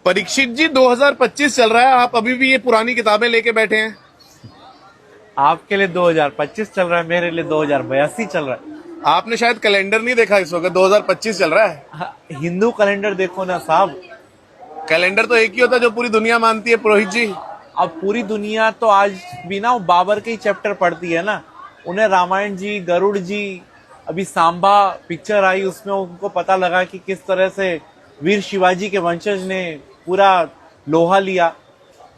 परीक्षित जी 2025 चल रहा है, आप अभी भी ये पुरानी किताबें लेके बैठे हैं। आपके लिए 2025 चल रहा है, मेरे लिए 2082 चल रहा है। आपने शायद कैलेंडर नहीं देखा, इस वक्त 2025 चल रहा है। हाँ, हिंदू कैलेंडर देखो ना साहब। कैलेंडर तो एक ही होता है जो पूरी दुनिया मानती है पुरोहित जी। अब पूरी दुनिया तो आज भी ना वो बाबर के ही चैप्टर पढ़ती है ना। उन्हें रामायण जी, गरुड़ जी, अभी सांबा पिक्चर आई, उसमें उनको पता लगा कि किस तरह से वीर शिवाजी के वंशज ने पूरा लोहा लिया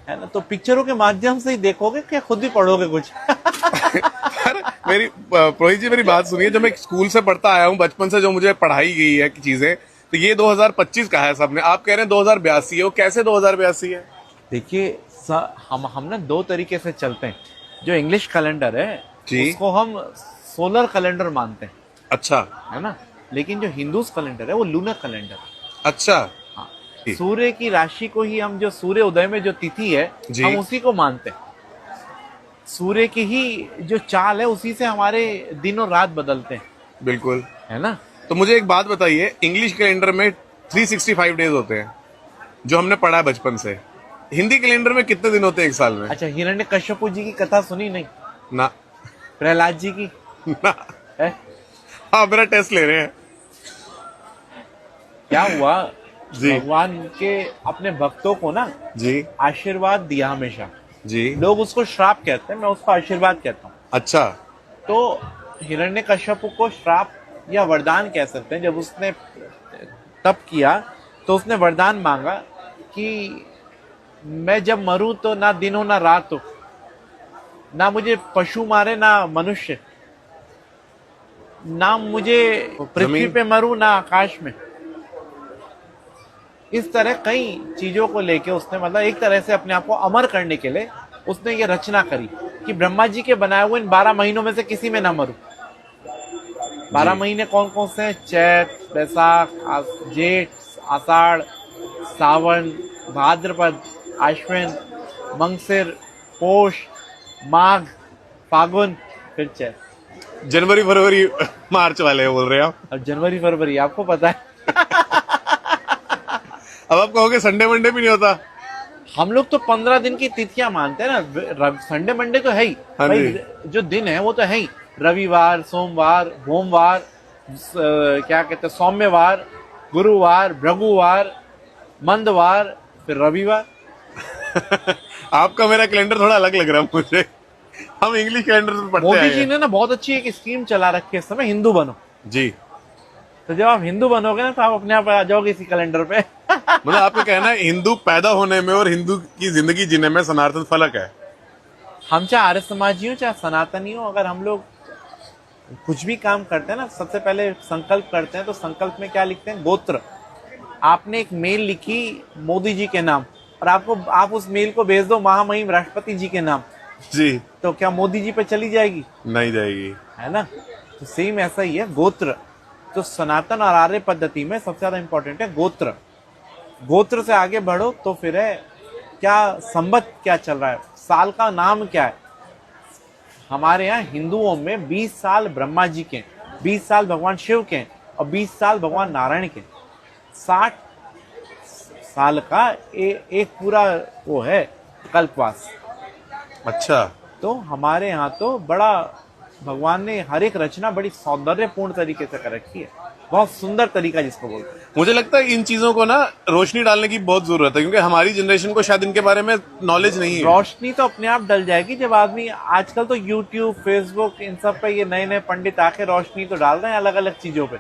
है ना। तो पिक्चरों के माध्यम से ही देखोगे कि खुद भी पढ़ोगे कुछ। पर मेरी पुरोहित जी मेरी बात सुनिए, जो मैं स्कूल से पढ़ता आया हूँ बचपन से, जो मुझे पढ़ाई गई है कि चीजें, तो ये 2025 का है सबने, आप कह रहे हैं 2082 है। वो कैसे 2082 है? देखिए हम ना दो तरीके से चलते हैं। जो इंग्लिश कैलेंडर है जी। उसको हम सोलर कैलेंडर मानते हैं, अच्छा है ना। लेकिन जो हिंदूज कैलेंडर है वो लूनर कैलेंडर है। अच्छा। हाँ, जी। सूर्य की राशि को ही हम, जो सूर्य उदय में जो तिथि है जी। हम उसी को मानते हैं। सूर्य की ही जो चाल है उसी से हमारे दिन और रात बदलते हैं, बिल्कुल। है ना। तो मुझे एक बात बताइए, इंग्लिश कैलेंडर में 365 डेज होते हैं जो हमने पढ़ा है बचपन से। हिंदी कैलेंडर में कितने दिन होते हैं एक साल में? अच्छा, हिरण्यकश्यपु जी की कथा सुनी नहीं? ना। प्रहलाद जी की ना। है? आप मेरा टेस्ट ले रहे हैं? क्या हुआ, जी। भगवान के अपने भक्तों को ना जी। आशीर्वाद दिया हमेशा। जी। लोग उसको श्राप कहते हैं, मैं उसको आशीर्वाद कहता हूँ। अच्छा। तो हिरण्यकश्यपु को श्राप या वरदान कह सकते हैं। जब उसने तप किया तो उसने वरदान मांगा कि मैं जब मरूं तो ना दिन हो ना रात हो, ना मुझे पशु मारे ना मनुष्य, ना मुझे पृथ्वी जमीन पे मरूं ना आकाश में। इस तरह कई चीजों को लेके उसने, मतलब एक तरह से अपने आप को अमर करने के लिए उसने ये रचना करी कि ब्रह्मा जी के बनाए हुए इन 12 महीनों में से किसी में ना मरूं। 12 महीने कौन कौन से हैं? चैत, बैसाख, जेठ, आषाढ़, सावन, भाद्रपद, आश्विन, मंगसिर, पोष, माघ, फागुन, फिर चैत। जनवरी फरवरी मार्च वाले बोल रहे हैं आप? अब जनवरी फरवरी आपको पता है। अब आप कहोगे संडे मंडे भी नहीं होता? हम लोग तो 15 दिन की तिथियां मानते हैं ना। संडे मंडे तो है ही हाँ भाई, जी। जो दिन है वो तो है ही। रविवार, सोमवार, भोमवार, क्या कहते हैं, सौम्यवार, गुरुवार, भृगुवार, मंदवार, फिर रविवार। आपका मेरा कैलेंडर थोड़ा अलग लग रहा है मुझे। हम इंग्लिश कैलेंडर में पढ़ते मोदी आए जी हैं। ने ना बहुत अच्छी एक स्कीम चला रखी है इस समय, हिंदू बनो। जी। तो जब आप हिंदू बनोगे ना तो आप अपने आप आ जाओगे इसी कैलेंडर पे। मतलब आपका कहना है हिंदू पैदा होने में और हिंदू की जिंदगी जीने में सनातन फर्क है? हम चाहे आर्य समाजी हो चाहे सनातनी हो, अगर हम लोग कुछ भी काम करते हैं ना, सबसे पहले संकल्प करते हैं तो संकल्प में क्या लिखते हैं? गोत्र। आपने एक मेल लिखी मोदी जी के नाम और आप उस मेल को भेज दो महामहिम राष्ट्रपति जी के नाम, जी। तो क्या मोदी जी पे चली जाएगी? नहीं जाएगी। है ना। तो सेम ऐसा ही है गोत्र। तो सनातन और आर्य पद्धति में सबसे ज्यादा इंपॉर्टेंट है गोत्र। गोत्र से आगे बढ़ो तो फिर है क्या, संवत क्या चल रहा है, साल का नाम क्या है। हमारे यहाँ हिंदुओं में 20 साल ब्रह्मा जी के, 20 साल भगवान शिव के और 20 साल भगवान नारायण के। 60 साल का एक पूरा वो है कल्पवास। अच्छा। तो हमारे यहाँ तो बड़ा भगवान ने हर एक रचना बड़ी सौंदर्यपूर्ण तरीके से कर रखी है। बहुत सुंदर तरीका जिसको बोलते हैं। मुझे लगता है इन चीजों को ना रोशनी डालने की बहुत जरूरत है, क्योंकि हमारी जनरेशन को शायद इनके बारे में नॉलेज नहीं है। रोशनी तो अपने आप डल जाएगी जब आदमी, आजकल तो यूट्यूब, फेसबुक, इन सब पे ये नए नए पंडित आके रोशनी तो डाल रहे हैं अलग अलग चीजों पे।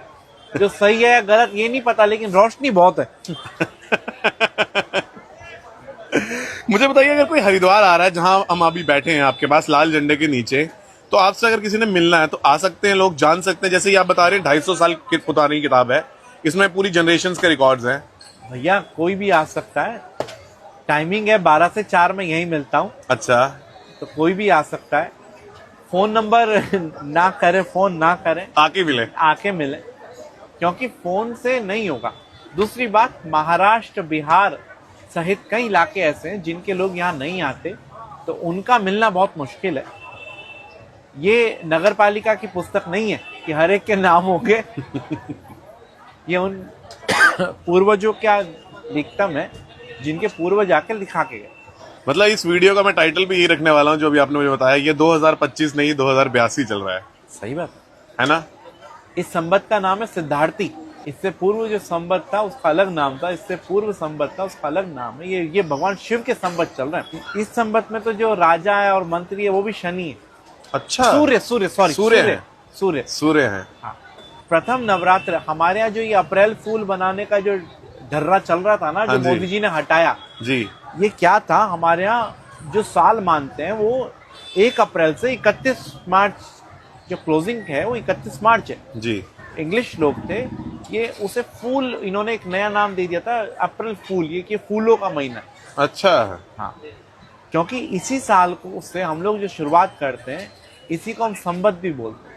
जो सही है या गलत ये नहीं पता, लेकिन रोशनी बहुत है। मुझे बताइए, अगर कोई हरिद्वार आ रहा है जहां हम अभी बैठे हैं आपके पास लाल झंडे के नीचे, तो आपसे अगर किसी ने मिलना है तो आ सकते हैं, लोग जान सकते हैं? जैसे ही आप बता रहे हैं 250 साल की पुरानी किताब है, इसमें पूरी जनरेशंस के रिकॉर्ड्स हैं। भैया कोई भी आ सकता है। टाइमिंग है 12 से 4 में यहीं मिलता हूँ। अच्छा। तो कोई भी आ सकता है। फोन नंबर ना करे, फोन ना करें, आके मिले। आके मिले, क्योंकि फोन से नहीं होगा। दूसरी बात, महाराष्ट्र, बिहार सहित कई इलाके ऐसे हैं जिनके लोग यहाँ नहीं आते, तो उनका मिलना बहुत मुश्किल है। ये नगर पालिका की पुस्तक नहीं है कि हर एक के नाम होंगे। ये उन पूर्वजों का लिखतम है जिनके पूर्वज आके लिखा के गए। मतलब इस वीडियो का मैं टाइटल भी यही रखने वाला हूँ जो अभी आपने मुझे बताया, ये 2025 नहीं 2082 चल रहा सही बात है ना? इस संवत का नाम है सिद्धार्थी। इससे पूर्व जो संवत था उसका अलग नाम था, इससे पूर्व संवत था उसका अलग नाम है। ये भगवान शिव के संवत चल रहे हैं। इस संवत में तो जो राजा है और मंत्री है वो भी शनि है। अच्छा, सूर्य सूर्य है। हाँ। प्रथम नवरात्र हमारे यहाँ जो ये अप्रैल फूल बनाने का जो ढर्रा चल रहा था ना, जो हाँ जी। मोदी जी ने हटाया जी। ये क्या था, हमारे यहाँ जो साल मानते हैं वो 1 अप्रैल से 31 मार्च, जो क्लोजिंग है वो 31 मार्च है। जी। इंग्लिश लोग थे, ये उसे फूल, इन्होंने एक नया नाम दे दिया था अप्रैल फूल, ये कि फूलों का महीना है। अच्छा। हाँ, क्योंकि इसी साल को उससे हम लोग जो शुरुआत करते हैं इसी को हम संवत भी बोलते हैं।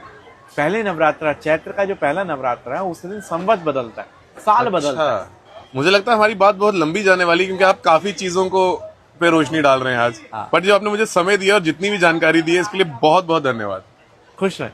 पहले नवरात्र, चैत्र का जो पहला नवरात्र है उस दिन संवत बदलता है, साल बदलता है। मुझे लगता है हमारी बात बहुत लंबी जाने वाली, क्योंकि आप काफी चीजों को पे रोशनी डाल रहे हैं आज। हाँ। पर जो आपने मुझे समय दिया और जितनी भी जानकारी दी है इसके लिए बहुत बहुत धन्यवाद। खुश रहे।